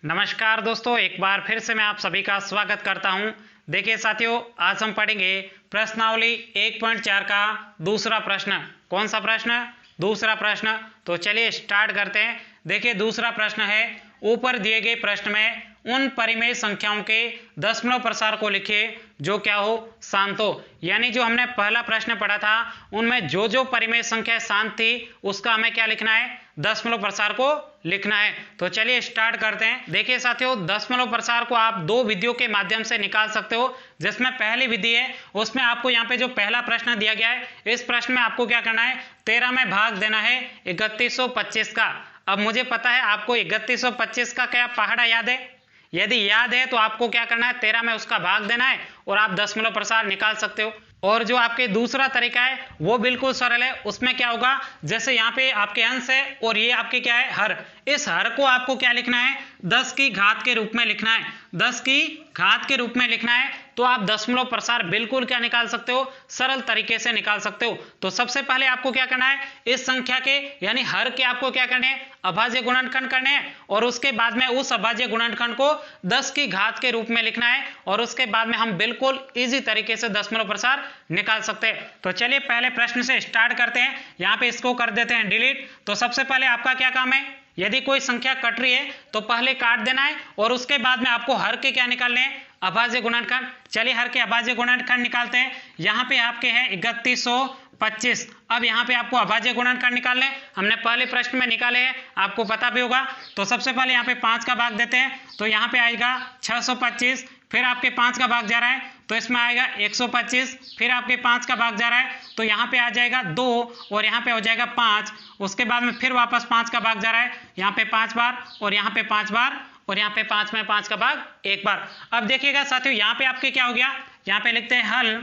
नमस्कार दोस्तों, एक बार फिर से मैं आप सभी का स्वागत करता हूं। देखिए साथियों, आज हम पढ़ेंगे प्रश्नावली 1.4 का दूसरा प्रश्न। कौन सा प्रश्न? दूसरा प्रश्न। तो चलिए स्टार्ट करते हैं। देखिए दूसरा प्रश्न है, ऊपर दिए गए प्रश्न में उन परिमेय संख्याओं के दशमलव प्रसार को लिखिए जो क्या हो, शांत हो। यानी जो हमने पहला प्रश्न पढ़ा था उनमें जो जो परिमेय संख्या शांत थी उसका हमें क्या लिखना है, दशमलव प्रसार को लिखना है। तो चलिए स्टार्ट करते हैं। देखिए साथियों, दशमलव प्रसार को आप दो विधियों के माध्यम से निकाल सकते हो। जिसमें पहली विधि है उसमें आपको यहाँ पे जो पहला प्रश्न दिया गया है, इस प्रश्न में आपको क्या करना है, 13 में भाग देना है 3125 का। अब मुझे पता है आपको 3125 का क्या पहाड़ा याद है। यदि याद है तो आपको क्या करना है, 13 में उसका भाग देना है और आप दशमलव प्रसार निकाल सकते हो। और जो आपके दूसरा तरीका है वो बिल्कुल सरल है। उसमें क्या होगा, जैसे यहाँ पे आपके अंश है और ये आपके क्या है, हर। इस हर को आपको क्या लिखना है, 10 की घात के रूप में लिखना है। 10 की घात के रूप में लिखना है तो आप दशमलव प्रसार बिल्कुल क्या निकाल सकते हो, सरल तरीके से निकाल सकते हो। तो सबसे पहले आपको क्या करना है, इस संख्या के यानी हर के आपको क्या करने हैं, अभाज्य गुणनखंड करने हैं और उसके बाद में उस अभाज्य गुणनखंड को 10 की घात के रूप में लिखना है और उसके बाद में हम बिल्कुल इजी तरीके से दशमलव प्रसार निकाल सकते हैं। तो चलिए पहले प्रश्न से स्टार्ट करते हैं। यहाँ पे इसको कर देते हैं डिलीट। तो सबसे पहले आपका क्या काम है, यदि कोई संख्या कट रही है तो पहले काट देना है और उसके बाद में आपको हर के क्या निकालने हैं, अभाज्य गुणनखंड। चलिए हर के अभाज्य गुणनखंड निकालते हैं। यहाँ पे आपके हैं 3125। अब यहाँ पे आपको अभाज्य गुणनखंड निकालने हैं, हमने पहले प्रश्न में निकाले हैं, आपको पता भी होगा। तो सबसे पहले यहाँ पे 5 का भाग देते हैं तो यहाँ पे आएगा 625। फिर आपके 5 का भाग जा रहा है तो इसमें आएगा 125। फिर आपके 5 का भाग जा रहा है तो यहाँ पे आ जाएगा 2 और यहाँ पे हो जाएगा 5। उसके बाद में फिर वापस 5 का भाग जा रहा है, यहाँ पे 5 बार और यहाँ पे 5 बार और यहाँ पे 5 में 5 का भाग 1 बार। अब देखिएगा साथियों, यहाँ पे आपके क्या हो गया, यहाँ पे लिखते हैं हल।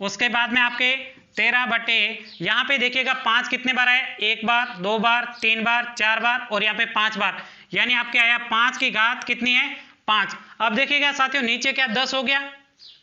उसके बाद में आपके 13 बटे, यहाँ पे देखिएगा 5 कितने बार है, 1 बार, 2 बार, 3 बार, 4 बार और यहाँ पे 5 बार। यानी आपके आया 5 की घात कितनी है, 5। अब देखिएगा साथियों, नीचे क्या 10 हो गया,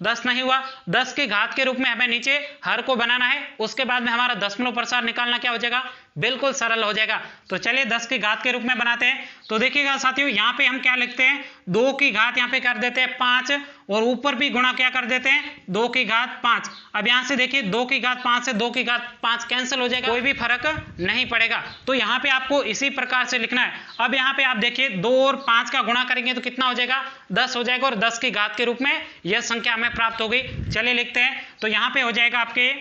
10 नहीं हुआ। 10 की घात के रूप में हमें नीचे हर को बनाना है। उसके बाद में हमारा दशमलव प्रसार निकालना क्या हो जाएगा, बिल्कुल सरल हो जाएगा। तो चलिए 10 की घात के रूप में बनाते हैं। तो देखिएगा साथियों, यहाँ पे हम क्या लिखते हैं, 2 की घात यहाँ पे कर देते हैं 5 और ऊपर भी गुणा क्या कर देते हैं, 2 की घात 5। अब यहाँ से देखिए 2 की घात 5 से 2 की घात 5 कैंसिल हो जाएगा, कोई भी फर्क नहीं पड़ेगा। तो यहाँ पे आपको इसी प्रकार से लिखना है। अब यहाँ पे आप देखिए 2 और 5 का गुणा करेंगे तो कितना हो जाएगा, 10 हो जाएगा और 10 की घात के रूप में यह संख्या हमें प्राप्त हो गई। चलिए लिखते हैं। तो यहाँ पे हो जाएगा आपके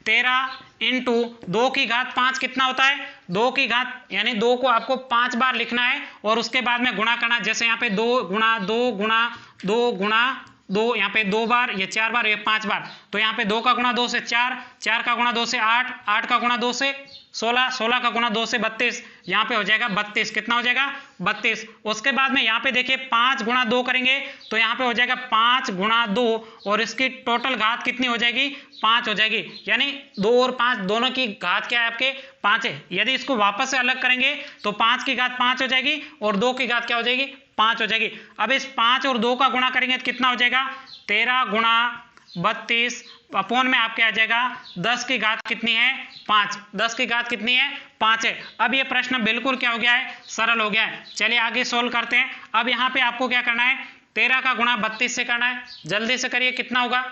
13 इंटू 2 की घात 5 कितना होता है, 2 की घात यानी 2 को आपको 5 बार लिखना है और उसके बाद में गुणा करना। जैसे यहाँ पे 2 गुणा 2 गुणा 2 गुणा 2, यहाँ पे 2 बार, ये 4 बार, ये 5 बार। तो यहाँ पे 2 का गुणा 2 से 4, 4 का गुणा 2 से 8, 8 का गुणा 2 से 16, 16 का गुणा 2 से 32। यहाँ पे हो जाएगा 32। कितना हो जाएगा, 32। उसके बाद में यहाँ पे देखिए 5 गुणा 2 करेंगे तो यहाँ पे हो जाएगा 5 गुणा 2 और इसकी टोटल घात कितनी हो जाएगी, 5 हो जाएगी। यानी 2 और 5 दोनों की घात क्या है, आपके 5 है। यदि इसको वापस से अलग करेंगे तो 5 की घात 5 हो जाएगी और 2 की घात क्या हो जाएगी, 5 हो जाएगी। अब इस 5 और 2 का गुणा करेंगे तो कितना हो जाएगा, 13 गुणा 32 अपोन में आपके आ जाएगा 10 की घात कितनी है, 5। 10 की घात कितनी है, 5 है। अब ये प्रश्न बिल्कुल क्या हो गया है, सरल हो गया है। चलिए आगे सोल्व करते हैं। अब यहाँ पे आपको क्या करना है, 13 का गुणा 32 से करना है। जल्दी से करिए, कितना होगा,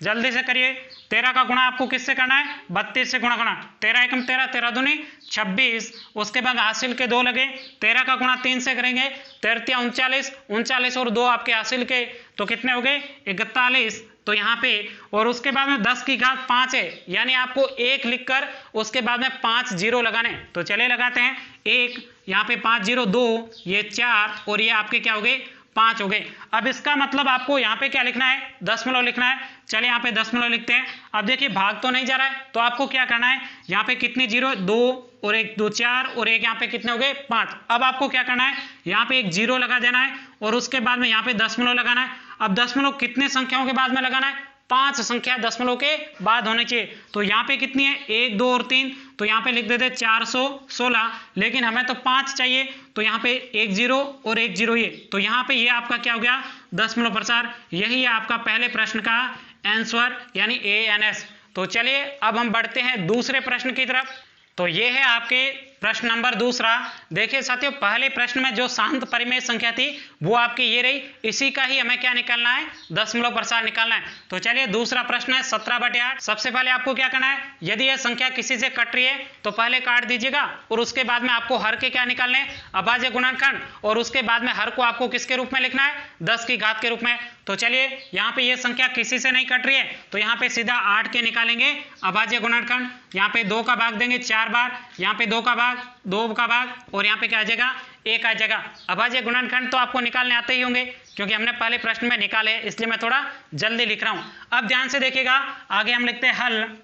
जल्दी से करिए। 13 का गुणा आपको किससे करना है, 32 से गुणा करना। 13 एकम 13, 13 दूनी 26। उसके बाद हासिल के 2 लगे, 13 का गुणा 3 से करेंगे, 13 39, 39 और 2 आपके हासिल के तो कितने हो गए, 41। तो यहाँ पे और उसके बाद में 10 की घात 5 है, यानी आपको 1 लिखकर उसके बाद में 5 जीरो लगाने। तो चले लगाते हैं। 1 यहाँ पे 5 जीरो 2, ये 4 और ये आपके क्या हो गए, 5 हो गए। अब इसका मतलब आपको यहाँ पे क्या लिखना है, दशमलव लिखना है। चलिए यहाँ पे दशमलव लिखते हैं। अब देखिए भाग तो नहीं जा रहा है तो आपको क्या करना है, यहाँ पे कितने जीरो, 2 और 1 2 4 और 1 यहाँ पे कितने हो गए, 5। अब आपको क्या करना है, यहाँ पे एक जीरो लगा देना है और उसके बाद में यहाँ पे दशमलव लगाना है। अब दशमलव कितने संख्याओं के बाद में लगाना है, 5 संख्या दशमलव के बाद होनी चाहिए। तो यहाँ पे कितनी है, 1 2 और 3, तो यहाँ पे लिख देते 416। लेकिन हमें तो 5 चाहिए तो यहाँ पे 1 0 और 1 0 ये, तो यहाँ पे ये आपका क्या हो गया, दशमलव प्रसार। यही है आपका पहले प्रश्न का आंसर यानी ANS। तो चलिए अब हम बढ़ते हैं दूसरे प्रश्न की तरफ। तो ये है आपके प्रश्न नंबर दूसरा। देखिए साथियों, पहले प्रश्न में जो शांत परिमेय संख्या थी वो आपकी ये रही, इसी का ही हमें क्या निकालना है, दशमलव प्रसार निकालना है। तो चलिए दूसरा प्रश्न है 17/8। सबसे पहले आपको क्या करना है, यदि यह संख्या किसी से कट रही है तो पहले काट दीजिएगा और उसके बाद में आपको हर के क्या निकालने हैं, अभाज्य गुणनखंड, और उसके बाद में हर को आपको किसके रूप में लिखना है, 10 की घात के रूप में। तो चलिए यहाँ पे ये संख्या किसी से नहीं कट रही है तो यहाँ पे सीधा 8 के निकालेंगे अभाज्य गुणनखंड। यहाँ पे 2 का भाग देंगे 4 बार, यहाँ पे 2 का भाग और यहाँ पे क्या आ जाएगा, 1 आ जाएगा। अभाज्य गुणनखंड तो आपको निकालने आते ही होंगे क्योंकि हमने पहले प्रश्न में निकाले, इसलिए मैं थोड़ा जल्दी लिख रहा हूँ। अब ध्यान से देखिएगा, आगे हम लिखते हैं हल।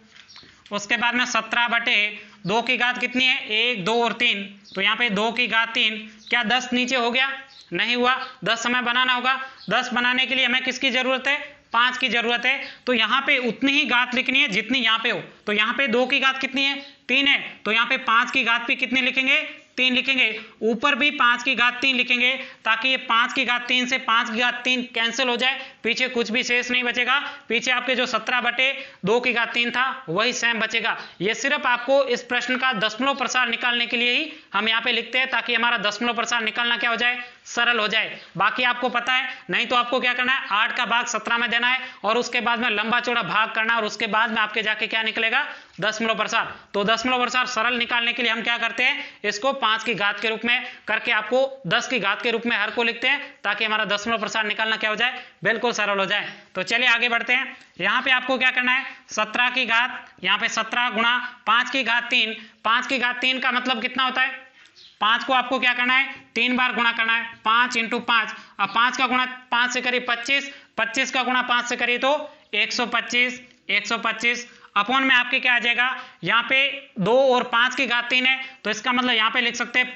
उसके बाद में 17/2 की घात कितनी है, 1, 2 और 3। तो यहाँ पे 2 की घात 3, क्या 10 नीचे हो गया, नहीं हुआ, 10 हमें बनाना होगा। 10 बनाने के लिए हमें किसकी जरूरत है, 5 की जरूरत है। तो यहाँ पे उतनी ही घात लिखनी है जितनी यहाँ पे हो। तो यहाँ पे 2 की घात कितनी है, 3 है, तो यहाँ पे 5 की घात भी कितनी लिखेंगे, 3 लिखेंगे। ऊपर भी 5 की घात 3 लिखेंगे ताकि ये 5 की घात 3 से 5 की घात 3 कैंसिल हो जाए, पीछे कुछ भी शेष नहीं बचेगा। पीछे आपके जो 17/2 की घात 3 था वही सेम बचेगा। ये सिर्फ आपको इस प्रश्न का दशमलव प्रसार निकालने के लिए ही हम यहाँ पे लिखते हैं ताकि हमारा दशमलव प्रसार निकालना क्या हो जाए, सरल हो जाए। बाकी आपको पता है, नहीं तो आपको क्या करना है, 8 का भाग 17 में देना है और उसके बाद में लंबा चौड़ा भाग करना और उसके बाद में आपके जाके क्या निकलेगा, दशमलव प्रसार। तो दशमलव प्रसार सरल निकालने के लिए हम क्या करते हैं, इसको 5 की घात के रूप में करके आपको 10 की घात के रूप में हर को लिखते हैं ताकि हमारा दशमलव प्रसार निकालना क्या हो जाए, बिल्कुल सरल हो जाए। तो चलिए आगे बढ़ते हैं। यहाँ पे आपको क्या करना है, 17 की घात, यहाँ पे 17 गुणा 5 की घात 3। 5 की घात 3 का मतलब कितना होता है, 5 को आपको क्या करना है, 3 बार गुणा करना है, 5 × 5। अब 5 का गुणा 5 से करिए 25, 25 का गुणा 5 से करिए तो 125, 125 अपॉन में आपके क्या आ जाएगा, यहाँ पे 2 और 5 की घात 3 है तो इसका मतलब यहाँ पे लिख सकते हैं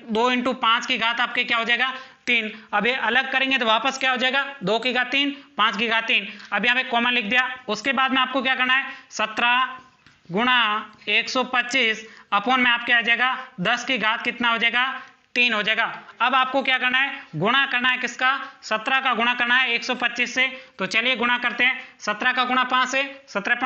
2 × 5 की घात आपके क्या हो जाएगा, 3। अब ये अलग करेंगे तो वापस क्या हो जाएगा, 2 की घात 3, 5 की घात 3। अब यहाँ पे कॉमन लिख दिया। उसके बाद में आपको क्या करना है, 17 गुणा 125 अपॉन में आपके आ जाएगा 10 की घात कितना हो जाएगा, 3 हो जाएगा। अब आपको क्या करना है, गुणा करना है किसका, 17 का गुणा करना है 125 से। तो चलिए गुणा करते हैं, 17 का गुणा 5 से, 17 ×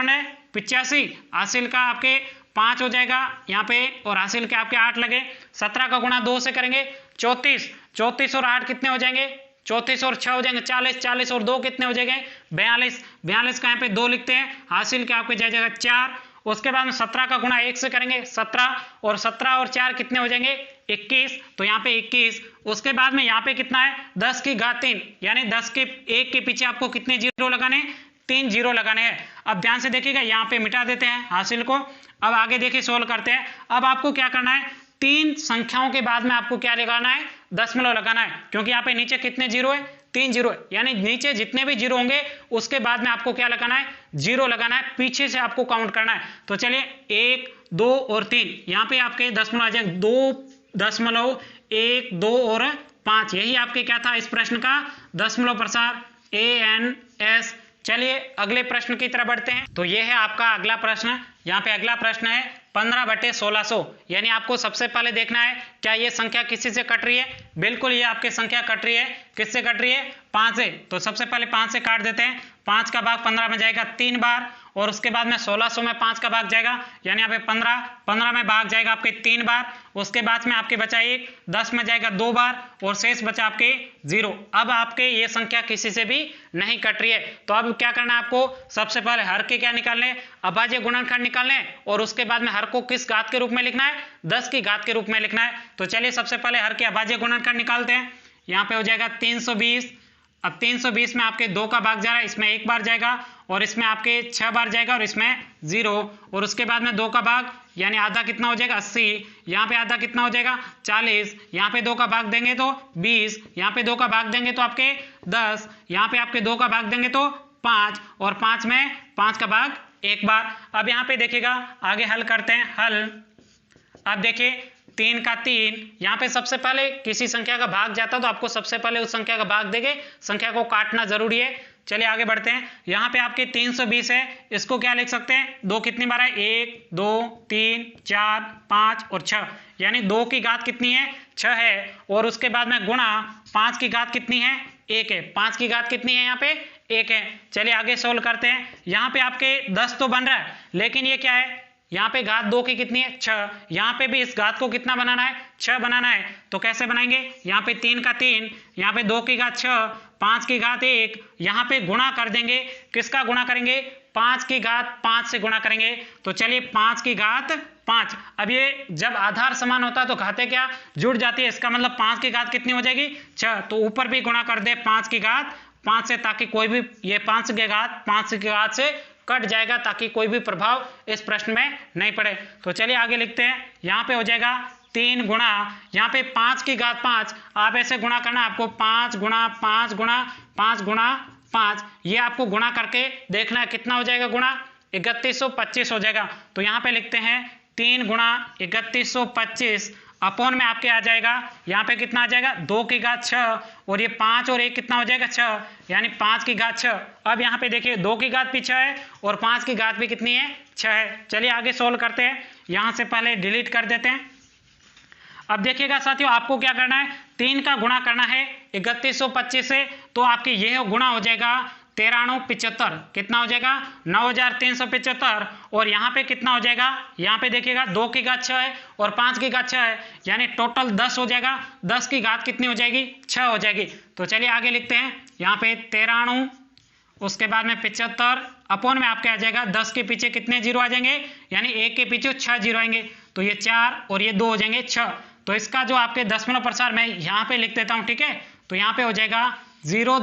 85, हासिल का आपके 5 हो जाएगा यहाँ पे और हासिल के आपके 8 लगे। 17 का गुणा 2 से करेंगे 34, 34 और 8 कितने हो जाएंगे, 34 और 6 हो जाएंगे 40, 40 और 2 कितने हो जाएंगे, 42, 42 का यहाँ पे 2 लिखते हैं, हासिल के आपके जाएगा 4। उसके बाद में 17 का गुणा 1 से करेंगे 17 और 17 और 4 कितने हो जाएंगे, 21, तो यहाँ पे 21। उसके बाद में यहाँ पे कितना है, 10 की घात 3, यानी 10 के 1 के पीछे आपको कितने जीरो लगाने हैं, 3 जीरो लगाने हैं। अब ध्यान से देखिएगा, यहाँ पे मिटा देते हैं हासिल को। अब आगे देखिए सोल्व करते हैं। अब आपको क्या करना है, 3 संख्याओं के बाद में आपको क्या लगाना है, दशमलव लगाना है, क्योंकि यहाँ पे नीचे कितने जीरो है, 3 जीरो है, यानी नीचे जितने भी जीरो होंगे उसके बाद में आपको क्या लगाना है, जीरो लगाना है, पीछे से आपको काउंट करना है। तो चलिए 1, 2 और 3, यहाँ पे आपके दशमलव आ जाएगा 2.1, 2 और 5, यही आपके क्या था इस प्रश्न का दशमलव प्रसार, ANS। चलिए अगले प्रश्न की तरफ बढ़ते हैं। तो ये है आपका अगला प्रश्न। यहाँ पे अगला प्रश्न है 15/1600, यानी आपको सबसे पहले देखना है क्या ये संख्या किसी से कट रही है। बिल्कुल ये आपकी संख्या कट रही है, किससे कट रही है, 5 से। तो सबसे पहले 5 से काट देते हैं, 5 का भाग 15 में जाएगा 3 बार और उसके बाद में 1600 में 5 का भाग जाएगा, यानी यहाँ पे 15 में भाग जाएगा आपके 3 बार। उसके बाद में आपके बचा 1, 10 में जाएगा 2 बार और शेष बचा आपके 0। अब आपके ये संख्या किसी से भी नहीं कट रही है। तो अब क्या करना है आपको, सबसे पहले हर के क्या निकालने, अभाज्य गुणनखंड निकालने और उसके बाद में हर को किस घात के रूप में लिखना है, 10 की घात के रूप में लिखना है। तो चलिए सबसे पहले हर के अभाज्य गुणनखंड निकालते हैं। यहाँ पे हो जाएगा 320। अब 320 में आपके 2 का भाग जा रहा है, इसमें 1 बार जाएगा और इसमें आपके 6 बार जाएगा और इसमें 0 और उसके बाद में 2 का भाग, यानी आधा कितना हो जाएगा 80, यहाँ पे आधा कितना हो जाएगा 40, यहाँ पे 2 का भाग देंगे तो 20, यहाँ पे 2 का भाग देंगे तो आपके 10, यहाँ पे आपके 2 का भाग देंगे तो 5 और 5 में 5 का भाग 1 बार। अब यहाँ पे देखिएगा आगे हल करते हैं, हल। अब देखिए 3 का 3, यहाँ पे सबसे पहले किसी संख्या का भाग जाता तो आपको सबसे पहले उस संख्या का भाग देके संख्या को काटना जरूरी है। चलिए आगे बढ़ते हैं। यहाँ पे आपके 320 है, इसको क्या लिख सकते हैं, 2 कितनी बार है, 1, 2, 3, 4, 5 और 6, यानी 2 की घात कितनी है, 6 है और उसके बाद में गुणा 5 की घात कितनी है, 1 है। 5 की घात कितनी है यहाँ पे, 1 है। चलिए आगे सोल्व करते हैं। यहाँ पे आपके 10 तो बन रहा है, लेकिन ये क्या है, यहाँ पे घात 2 की कितनी है 6, यहाँ पे भी इस घात को कितना बनाना है 6 बनाना है। तो कैसे बनाएंगे, यहाँ पे 3 का 3, यहाँ पे 2 की घात 6, 5 की घात 1, यहाँ पे गुणा कर देंगे, किसका गुणा करेंगे 5 की घात 5 से गुणा करेंगे। तो चलिए 5 की घात 5, अब ये जब आधार समान होता है तो घातें क्या जुड़ जाती है, इसका मतलब 5 की घात कितनी हो जाएगी 6, तो ऊपर भी गुणा कर दे 5 की घात 5 से, ताकि कोई भी ये 5 की घात से कट जाएगा, ताकि कोई भी प्रभाव इस प्रश्न में नहीं पड़े। तो चलिए आगे लिखते हैं, यहाँ पे हो जाएगा 3 गुणा, यहाँ पे 5 की घात 5, आप ऐसे गुणा करना आपको 5 गुणा 5 गुणा 5 गुणा 5, ये आपको गुणा करके देखना है कितना हो जाएगा गुणा 3125 हो जाएगा। तो यहाँ पे लिखते हैं 3 गुणा 3125 अपॉन में आपके आ जाएगा, यहाँ पे कितना आ जाएगा 2 की घात 6, और ये 5 और 1 कितना हो जाएगा 6, यानी 5 की घात 6। अब यहाँ पे देखिए 2 की घात भी 6 है और 5 की घात भी कितनी है 6 है। चलिए आगे सोल्व करते हैं, यहाँ से पहले डिलीट कर देते हैं। अब देखिएगा साथियों, आपको क्या करना है 3 का गुणा करना है 3125 से, तो आपके यह गुणा हो जाएगा 1375, कितना हो जाएगा 9375, और यहाँ पे कितना हो जाएगा, यहाँ पे देखिएगा 2 की घात 6 है और 5 की घात 6 है, यानी टोटल 10 हो जाएगा, 10 की घात कितनी हो जाएगी 6 हो जाएगी। तो चलिए आगे लिखते हैं, यहाँ पे 93, उसके बाद में 75 अपॉन में आपके आ जाएगा 10 के पीछे कितने जीरो आ जाएंगे, यानी 1 के पीछे 6 जीरो आएंगे, तो ये 4 और ये 2 हो जाएंगे 6। तो इसका जो आपके दशमलव प्रसार मैं यहाँ पे लिख देता हूँ, ठीक है, तो यहाँ पे हो जाएगा 0,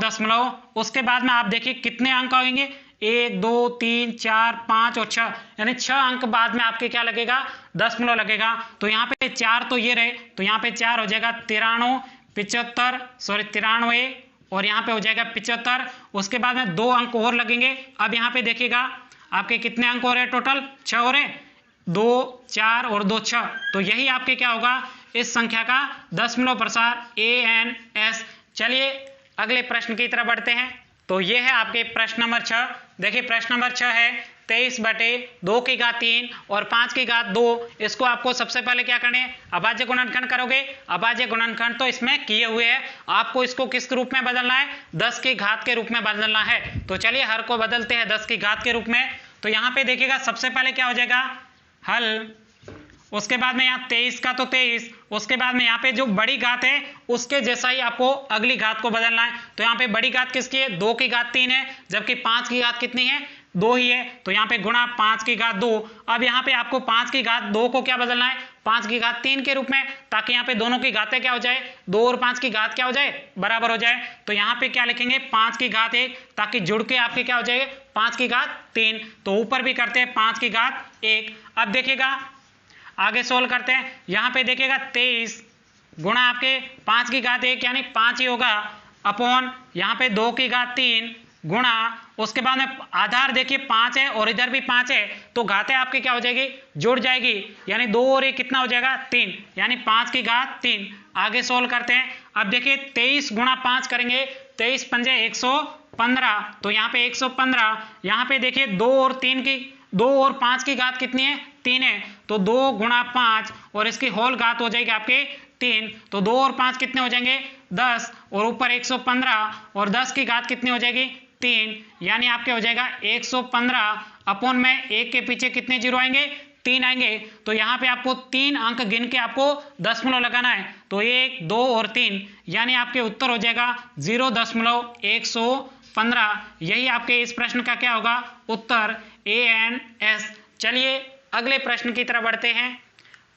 उसके बाद में आप देखिए कितने अंक आएंगे 1 2 3 4 5 और 6, यानी 6 अंक बाद में आपके क्या लगेगा दशमलव लगेगा। तो यहाँ पे 4 तो ये रहे, तो यहाँ पे 4 हो जाएगा 93, और यहाँ पे हो जाएगा 75, उसके बाद में 2 अंक और लगेंगे। अब यहाँ पे देखिएगा आपके कितने अंक हो रहे हैं, टोटल 6 हो रहे, 2 4 और 2 6, तो यही आपके क्या होगा इस संख्या का दशमलव प्रसार ANS। चलिए अगले प्रश्न की तरफ बढ़ते हैं। तो ये है आपके प्रश्न नंबर 6। देखिए प्रश्न नंबर 6 है 23/2 की घात 3 और 5 की घात 2। इसको आपको सबसे पहले क्या करना है, अभाज्य गुणनखंड करोगे। अभाज्य गुणनखंड तो इसमें किए हुए हैं, आपको इसको किस रूप में बदलना है 10 की घात के रूप में बदलना है। तो चलिए हर को बदलते हैं 10 की घात के रूप में। तो यहाँ पे देखिएगा सबसे पहले क्या हो जाएगा हल, उसके बाद में यहाँ 23 का तो 23, उसके बाद में यहाँ पे जो बड़ी घात है उसके जैसा ही आपको अगली घात को बदलना है। तो यहाँ पे बड़ी घात किसकी है 2 की घात 3 है, जबकि 5 की घात कितनी है 2 ही है, तो यहाँ पे गुणा 5 की घात 2। अब यहाँ पे आपको 5 की घात 2 को क्या बदलना है 5 की घात 3 के रूप में, ताकि यहाँ पे दोनों की घातें क्या हो जाए 2 और 5 की घात क्या हो जाए बराबर हो जाए। तो यहाँ पे क्या लिखेंगे 5 की घात 1, ताकि जुड़ के आपके क्या हो जाएगा 5 की घात 3। तो ऊपर भी करते हैं 5 की घात 1। अब देखिएगा आगे सोल्व करते हैं, यहाँ पे देखिएगा 23 गुणा आपके 5 की घात 1 यानी 5 ही होगा, अपॉन यहाँ पे 2 की घात 3 गुणा, उसके बाद में आधार देखिए 5 है और इधर भी 5 है, तो घातें आपकी क्या हो जाएगी जुड़ जाएगी, यानी 2 और 1 कितना हो जाएगा 3, यानी 5 की घात 3। आगे सोल्व करते हैं। अब देखिए 23 गुणा 5 करेंगे, 23 पंजे 115, तो यहाँ पे 115, यहाँ पे देखिए 2 और 5 की घात कितनी है 3 है, तो 2 गुणा 5 और इसकी होल घात हो जाएगी आपके 3, तो 2 और 5 कितने हो जाएंगे 10, और ऊपर 115 और 10 की घात कितनी हो जाएगी 3, यानी आपके हो जाएगा 115 अपॉन में 1 के पीछे कितने जीरो आएंगे 3 आएंगे। तो यहाँ पे आपको 3 अंक गिन के आपको दशमलव लगाना है, तो 1 2 और 3, यानी आपके उत्तर हो जाएगा 0.115। यही आपके इस प्रश्न का क्या होगा उत्तर ANS। चलिए अगले प्रश्न की तरफ बढ़ते हैं।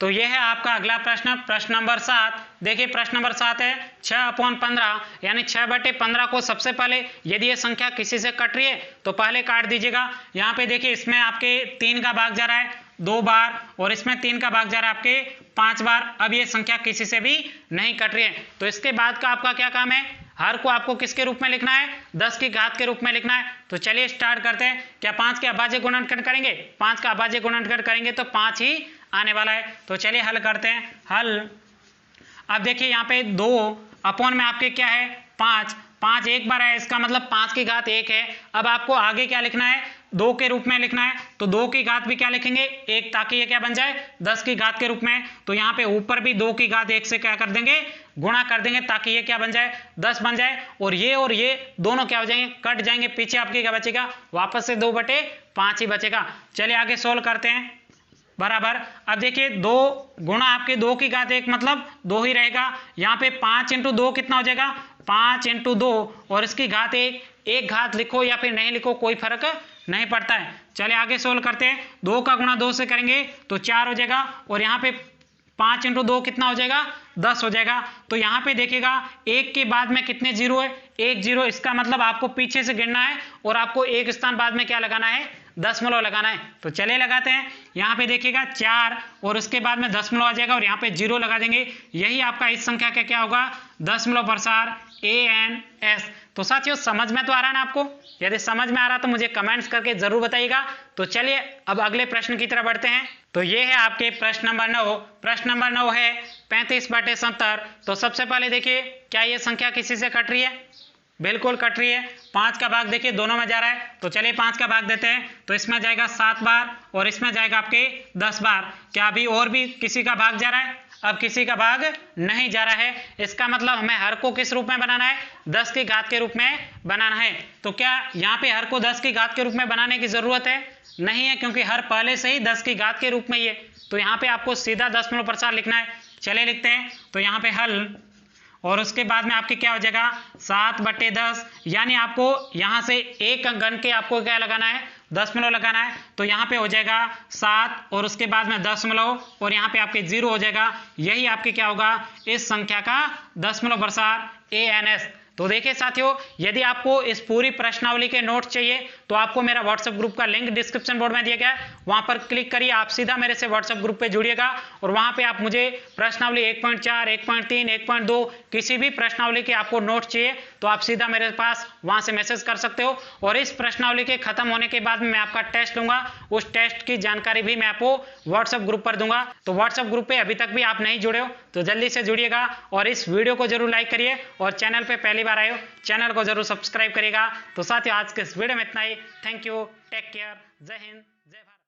तो यह है आपका अगला प्रश्न, प्रश्न नंबर 7। देखिए प्रश्न नंबर 7 है 6/15 यानी 6/15 को सबसे पहले यदि ये संख्या किसी से कट रही है तो पहले काट दीजिएगा। यहाँ पे देखिए इसमें आपके 3 का भाग जा रहा है 2 बार और इसमें 3 का भाग जा रहा है आपके 5 बार। अब ये संख्या किसी से भी नहीं कट रही है, तो इसके बाद का आपका क्या काम है, हर को आपको किसके रूप में लिखना है 10 की घात के रूप में लिखना है। तो चलिए स्टार्ट करते हैं। क्या 5 के अभाज्य गुणनखंड करेंगे, 5 का अभाज्य गुणनखंड करेंगे तो 5 ही आने वाला है। तो चलिए हल करते हैं। हल, अब देखिए यहाँ पे 2 अपॉन में आपके क्या है 5, 5 एक बार है, इसका मतलब 5 की घात 1 है। अब आपको आगे क्या लिखना है 2 के रूप में लिखना है, तो 2 की घात भी क्या लिखेंगे 1, ताकि ये क्या बन जाए 10 की घात के रूप में। तो यहाँ पे ऊपर भी 2 की घात 1 से क्या कर देंगे गुणा कर देंगे, ताकि ये क्या बन जाए 10 बन जाए, और ये दोनों क्या हो जाएंगे कट जाएंगे। पीछे आपके क्या बचेगा वापस से 2/5 ही बचेगा। चलिए आगे सोल्व करते हैं। बराबर। अब देखिए 2 गुणा आपके 2 की घात 1 मतलब 2 ही रहेगा। यहाँ पे 5 इंटू 2 कितना हो जाएगा, 5 इंटू 2 और इसकी घात 1, एक घात लिखो या फिर नहीं लिखो कोई फर्क नहीं पड़ता है। चलिए आगे सोल्व करते हैं। 2 का गुणा 2 से करेंगे तो 4 हो जाएगा और यहाँ पे 5 इंटू 2 कितना हो जाएगा, 10 हो जाएगा। तो यहाँ पे देखिएगा 1 के बाद में कितने जीरो है, 1 जीरो। इसका मतलब आपको पीछे से गिनना है और आपको एक स्थान बाद में क्या लगाना है, दशमलव लगाना है। तो चलिए लगाते हैं। यहाँ पे देखिएगा 4 और उसके बाद में दशमलव आ जाएगा और यहाँ पे 0 लगा देंगे। यही आपका इस संख्या का क्या होगा, दशमलव प्रसार ANS। तो साथियों समझ में तो आ रहा है ना आपको? यदि समझ में आ रहा तो मुझे कमेंट्स करके जरूर बताइएगा। तो चलिए अब अगले प्रश्न की तरफ बढ़ते हैं। तो ये है आपके प्रश्न नंबर 9। प्रश्न नंबर 9 है 35/70। तो सबसे पहले देखिए क्या ये संख्या किसी से कट रही है, बिल्कुल कट रही है। 5 का भाग देखिए दोनों में जा रहा है, तो चलिए 5 का भाग देते हैं। तो इसमें जाएगा 7 बार और इसमें जाएगा आपके 10 बार। क्या अभी और भी किसी का भाग जा रहा है? अब किसी का भाग नहीं जा रहा है। इसका मतलब हमें हर को किस रूप में बनाना है, 10 की घात के रूप में बनाना है। तो क्या यहाँ पे हर को 10 की घात के रूप में बनाने की जरूरत है? नहीं है, क्योंकि हर पहले से ही 10 की घात के रूप में ही है। तो यहाँ पे आपको सीधा दशमलव प्रसार लिखना है। चले लिखते हैं। तो यहाँ पे हल और उसके बाद में आपके क्या हो जाएगा, 7/10। यानी आपको यहाँ से एक गण के आपको क्या लगाना है, दशमलव लगाना है। तो यहाँ पे हो जाएगा 7 और उसके बाद में दशमलव और यहाँ पे आपके 0 हो जाएगा। यही आपके क्या होगा, इस संख्या का दशमलव प्रसार ANS। तो देखिए साथियों, यदि आपको इस पूरी प्रश्नावली के नोट्स चाहिए तो आपको मेरा व्हाट्सएप ग्रुप का लिंक डिस्क्रिप्शन बोर्ड में दिया गया है, वहां पर क्लिक करिए, आप सीधा मेरे से व्हाट्सएप ग्रुप पे जुड़िएगा और वहां पे आप मुझे प्रश्नावली 1.4, 1.3, 1.2 किसी भी प्रश्नावली के आपको नोट्स चाहिए तो आप सीधा मेरे पास वहां से मैसेज कर सकते हो। और इस प्रश्नावली के खत्म होने के बाद मैं आपका टेस्ट लूंगा, उस टेस्ट की जानकारी भी मैं आपको व्हाट्सएप ग्रुप पर दूंगा। तो व्हाट्सएप ग्रुप पे अभी तक भी आप नहीं जुड़े हो तो जल्दी से जुड़िएगा और इस वीडियो को जरूर लाइक करिए और चैनल पे पहली बार आए हो चैनल को जरूर सब्सक्राइब करिएगा। तो साथियों आज के इस वीडियो में इतना ही। थैंक यू, टेक केयर, जय हिंद, जय भारत।